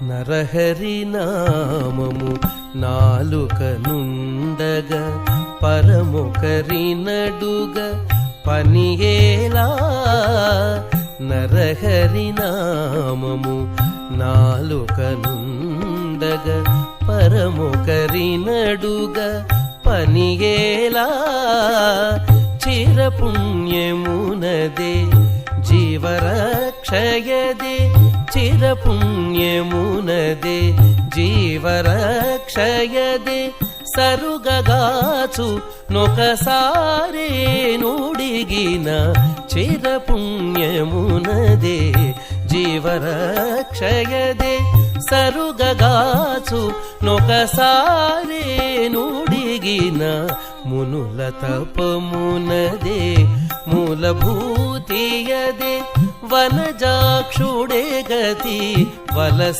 నరహరి నామము నాలుకనుండగ పరముకరి నడుగ పనియేలా. నరహరి నామము నాలుకనుండగ పరముకరి నడుగ పనియేలా. చిరపుణ్యమునదే జీవరక్షయదే, చిరపుణ్యమునదే జీవరక్షయదే. సరుగగాచు నొకసారే నుడిగిన చిరపుణ్యమునదే జీవరక్షయదే. సరుగగాచు నొకసారే నుడిగిన మునుల తపమునదే మూలభూతియదే. వనజాక్షుడే గతి వలసి